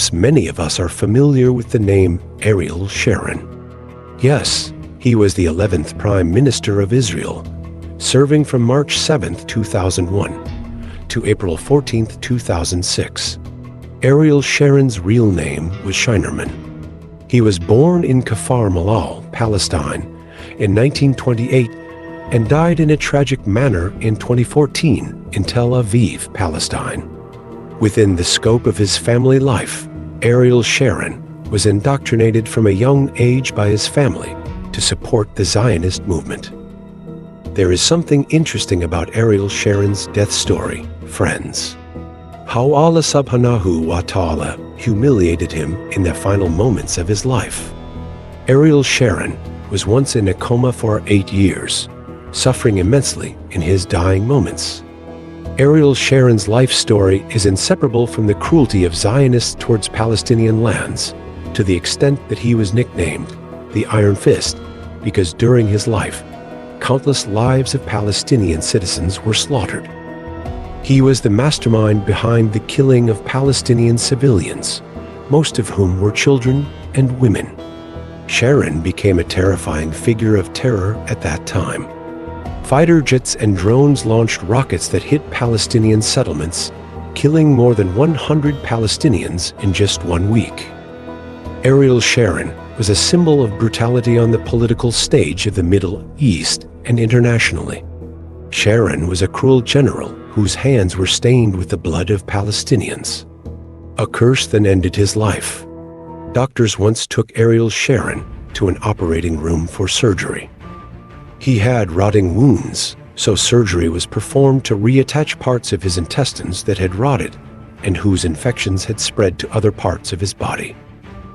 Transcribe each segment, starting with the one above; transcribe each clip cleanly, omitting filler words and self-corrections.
perhaps many of us are familiar with the name Ariel Sharon. Yes, he was the 11th Prime Minister of Israel, serving from March 7, 2001 to April 14, 2006. Ariel Sharon's real name was Shinerman. He was born in Kfar Malal, Palestine, in 1928 and died in a tragic manner in 2014 in Tel Aviv, Palestine. Within the scope of his family life, Ariel Sharon was indoctrinated from a young age by his family to support the Zionist movement. There is something interesting about Ariel Sharon's death story, friends. How Allah subhanahu wa ta'ala humiliated him in the final moments of his life. Ariel Sharon was once in a coma for 8 years, suffering immensely in his dying moments. Ariel Sharon's life story is inseparable from the cruelty of Zionists towards Palestinian lands, to the extent that he was nicknamed the Iron Fist, because during his life, countless lives of Palestinian citizens were slaughtered. He was the mastermind behind the killing of Palestinian civilians, most of whom were children and women. Sharon became a terrifying figure of terror at that time. Fighter jets and drones launched rockets that hit Palestinian settlements, killing more than 100 Palestinians in just 1 week. Ariel Sharon was a symbol of brutality on the political stage of the Middle East and internationally. Sharon was a cruel general whose hands were stained with the blood of Palestinians. A curse then ended his life. Doctors once took Ariel Sharon to an operating room for surgery. He had rotting wounds, so surgery was performed to reattach parts of his intestines that had rotted and whose infections had spread to other parts of his body.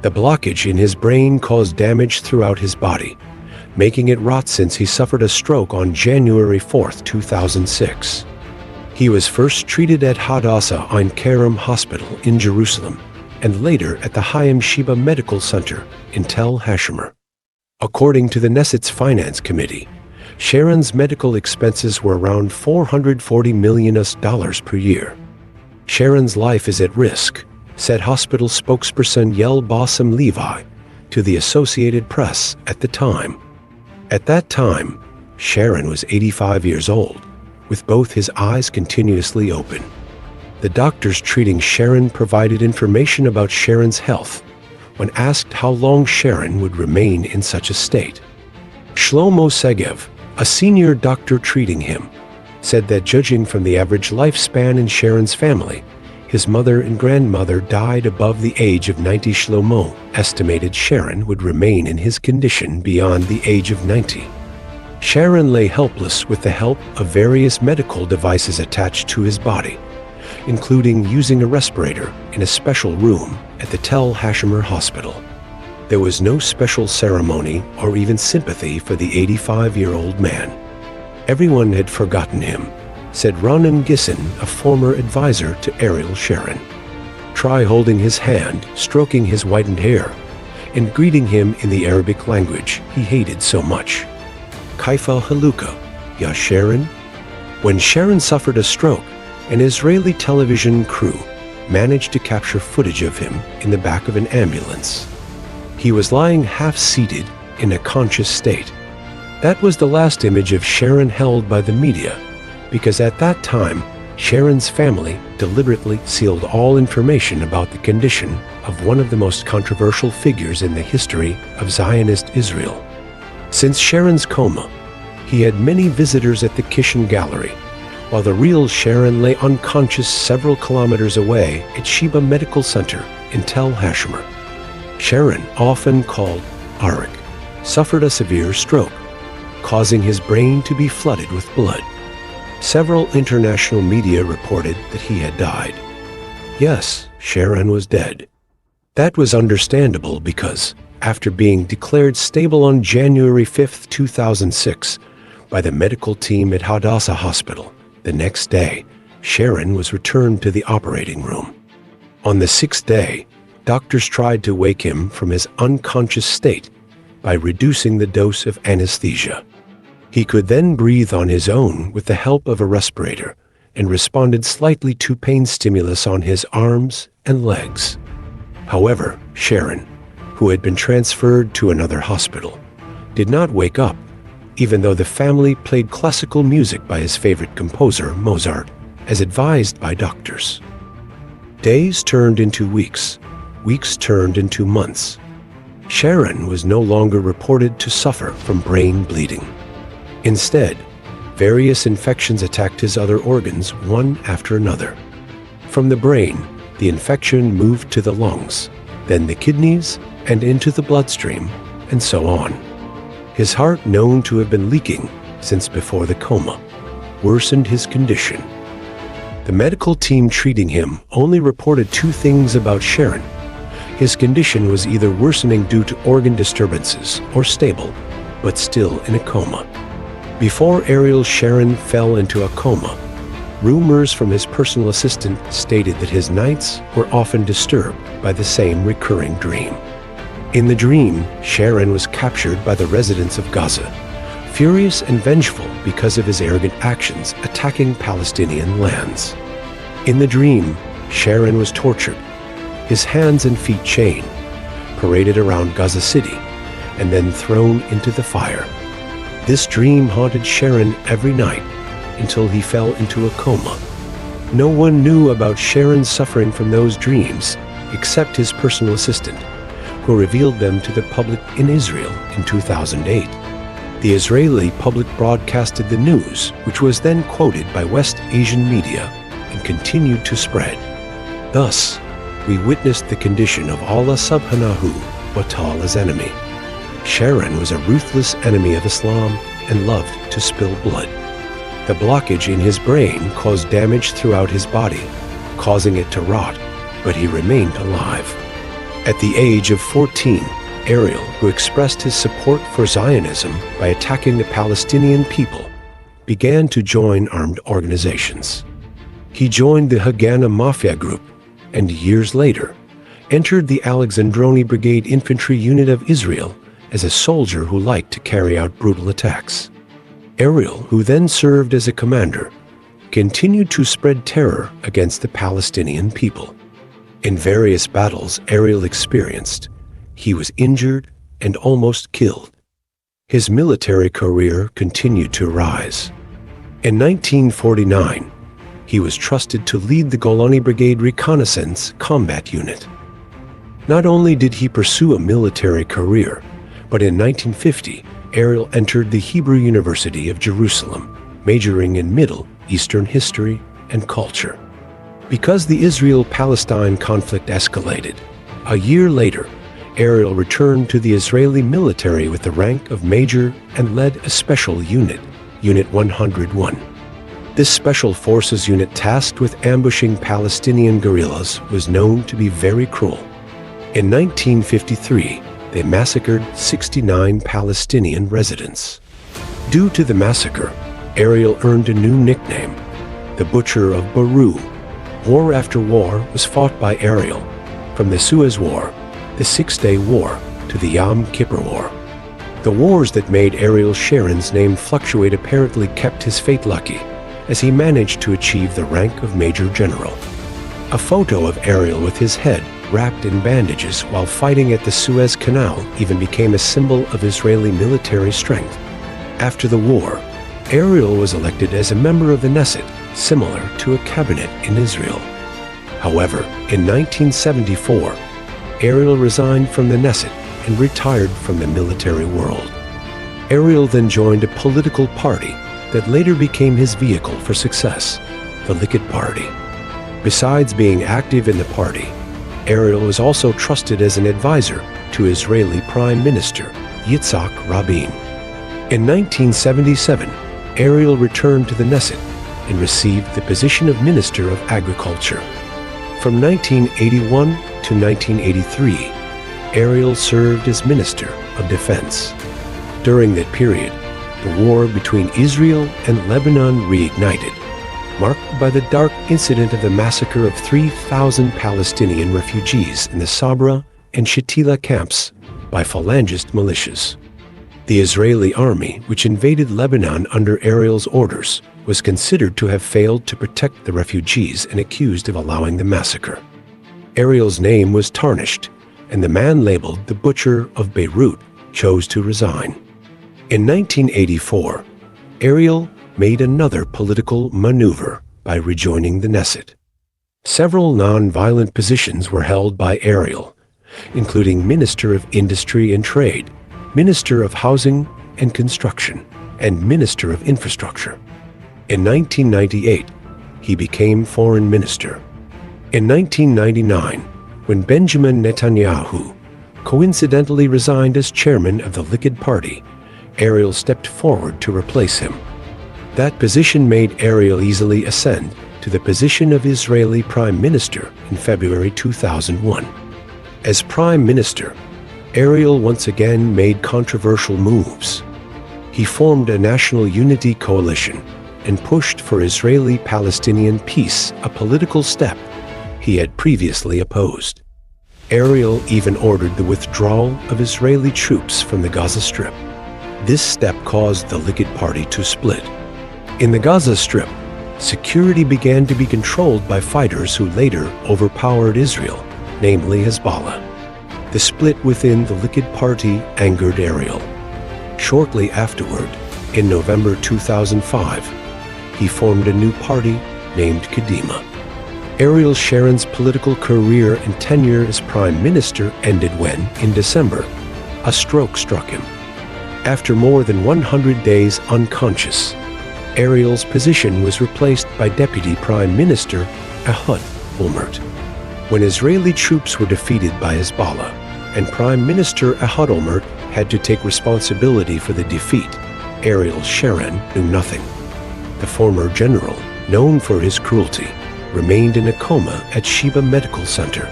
The blockage in his brain caused damage throughout his body, making it rot since he suffered a stroke on January 4, 2006. He was first treated at Hadassah Ein Kerem Hospital in Jerusalem and later at the Hayam Sheba Medical Center in Tel Hashemer. According to the Knesset's Finance Committee, Sharon's medical expenses were around $440 million per year. Sharon's life is at risk, said hospital spokesperson Yael Bassem Levi to the Associated Press at the time. At that time, Sharon was 85 years old, with both his eyes continuously open. The doctors treating Sharon provided information about Sharon's health when asked how long Sharon would remain in such a state. Shlomo Segev, a senior doctor treating him, said that judging from the average lifespan in Sharon's family, his mother and grandmother died above the age of 90. Shlomo estimated Sharon would remain in his condition beyond the age of 90. Sharon lay helpless with the help of various medical devices attached to his body, including using a respirator in a special room at the Tel Hashemer Hospital. There was no special ceremony or even sympathy for the 85-year-old man. Everyone had forgotten him, said Ronan Gisson, a former advisor to Ariel Sharon. Try holding his hand, stroking his whitened hair, and greeting him in the Arabic language he hated so much. Kaifa Haluka, Ya Sharon? When Sharon suffered a stroke, an Israeli television crew managed to capture footage of him in the back of an ambulance. He was lying half-seated in a conscious state. That was the last image of Sharon held by the media, because at that time, Sharon's family deliberately sealed all information about the condition of one of the most controversial figures in the history of Zionist Israel. Since Sharon's coma, he had many visitors at the Kishon Gallery, while the real Sharon lay unconscious several kilometers away at Sheba Medical Center in Tel Hashemer. Sharon, often called Arik, suffered a severe stroke, causing his brain to be flooded with blood. Several international media reported that he had died. Yes, Sharon was dead. That was understandable because, after being declared stable on January 5, 2006, by the medical team at Hadassah Hospital, the next day, Sharon was returned to the operating room. On the 6th day, doctors tried to wake him from his unconscious state by reducing the dose of anesthesia. He could then breathe on his own with the help of a respirator and responded slightly to pain stimulus on his arms and legs. However, Sharon, who had been transferred to another hospital, did not wake up, even though the family played classical music by his favorite composer, Mozart, as advised by doctors. Days turned into weeks, weeks turned into months. Sharon was no longer reported to suffer from brain bleeding. Instead, various infections attacked his other organs one after another. From the brain, the infection moved to the lungs, then the kidneys, and into the bloodstream, and so on. His heart, known to have been leaking since before the coma, worsened his condition. The medical team treating him only reported two things about Sharon. His condition was either worsening due to organ disturbances or stable, but still in a coma. Before Ariel Sharon fell into a coma, rumors from his personal assistant stated that his nights were often disturbed by the same recurring dream. In the dream, Sharon was captured by the residents of Gaza, furious and vengeful because of his arrogant actions attacking Palestinian lands. In the dream, Sharon was tortured, his hands and feet chained, paraded around Gaza City, and then thrown into the fire. This dream haunted Sharon every night until he fell into a coma. No one knew about Sharon's suffering from those dreams except his personal assistant, who revealed them to the public in Israel in 2008. The Israeli public broadcasted the news, which was then quoted by West Asian media and continued to spread. Thus, we witnessed the condition of Allah subhanahu wa ta'ala's enemy. Sharon was a ruthless enemy of Islam and loved to spill blood. The blockage in his brain caused damage throughout his body, causing it to rot, but he remained alive. At the age of 14, Ariel, who expressed his support for Zionism by attacking the Palestinian people, began to join armed organizations. He joined the Haganah Mafia group and years later entered the Alexandroni Brigade Infantry Unit of Israel as a soldier who liked to carry out brutal attacks. Ariel, who then served as a commander, continued to spread terror against the Palestinian people. In various battles Ariel experienced, he was injured and almost killed. His military career continued to rise. In 1949, he was trusted to lead the Golani Brigade Reconnaissance Combat Unit. Not only did he pursue a military career, but in 1950, Ariel entered the Hebrew University of Jerusalem, majoring in Middle Eastern history and culture. Because the Israel-Palestine conflict escalated, a year later, Ariel returned to the Israeli military with the rank of major and led a special unit, Unit 101. This special forces unit tasked with ambushing Palestinian guerrillas was known to be very cruel. In 1953, they massacred 69 Palestinian residents. Due to the massacre, Ariel earned a new nickname, the Butcher of Beirut. War after war was fought by Ariel, from the Suez War, the Six-Day War, to the Yom Kippur War. The wars that made Ariel Sharon's name fluctuate apparently kept his fate lucky, as he managed to achieve the rank of Major General. A photo of Ariel with his head wrapped in bandages while fighting at the Suez Canal even became a symbol of Israeli military strength. After the war, Ariel was elected as a member of the Knesset, similar to a cabinet in Israel. However, in 1974, Ariel resigned from the Knesset and retired from the military world. Ariel then joined a political party that later became his vehicle for success, the Likud Party. Besides being active in the party, Ariel was also trusted as an advisor to Israeli Prime Minister Yitzhak Rabin. In 1977, Ariel returned to the Knesset and received the position of Minister of Agriculture. From 1981 to 1983, Ariel served as Minister of Defense. During that period, the war between Israel and Lebanon reignited, marked by the dark incident of the massacre of 3,000 Palestinian refugees in the Sabra and Shatila camps by Falangist militias. The Israeli army, which invaded Lebanon under Ariel's orders, was considered to have failed to protect the refugees and accused of allowing the massacre. Ariel's name was tarnished, and the man labeled the Butcher of Beirut chose to resign. In 1984, Ariel made another political maneuver by rejoining the Knesset. Several non-violent positions were held by Ariel, including Minister of Industry and Trade, Minister of Housing and Construction, and Minister of Infrastructure. In 1998, he became Foreign Minister. In 1999, when Benjamin Netanyahu coincidentally resigned as chairman of the Likud party, Ariel stepped forward to replace him. That position made Ariel easily ascend to the position of Israeli Prime Minister in February 2001. As Prime Minister, Ariel once again made controversial moves. He formed a national unity coalition and pushed for Israeli-Palestinian peace, a political step he had previously opposed. Ariel even ordered the withdrawal of Israeli troops from the Gaza Strip. This step caused the Likud party to split. In the Gaza Strip, security began to be controlled by fighters who later overpowered Israel, namely Hezbollah. The split within the Likud party angered Ariel. Shortly afterward, in November 2005, he formed a new party named Kadima. Ariel Sharon's political career and tenure as Prime Minister ended when, in December, a stroke struck him. After more than 100 days unconscious, Ariel's position was replaced by Deputy Prime Minister Ehud Olmert. When Israeli troops were defeated by Hezbollah, and Prime Minister Ehud Olmert had to take responsibility for the defeat, Ariel Sharon knew nothing. The former general, known for his cruelty, remained in a coma at Sheba Medical Center.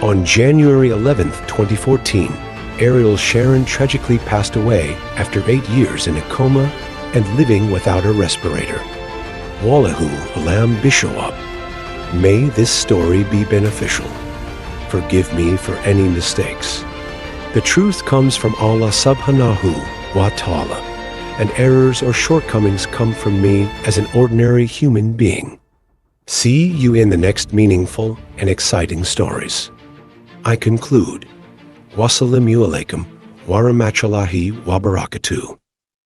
On January 11, 2014, Ariel Sharon tragically passed away after 8 years in a coma and living without a respirator. Wallahu Alam Bishoab. May this story be beneficial. Forgive me for any mistakes. The truth comes from Allah subhanahu wa ta'ala, and errors or shortcomings come from me as an ordinary human being. See you in the next meaningful and exciting stories. I conclude. Wassalamu alaikum wa rahmatullahi wa barakatuh.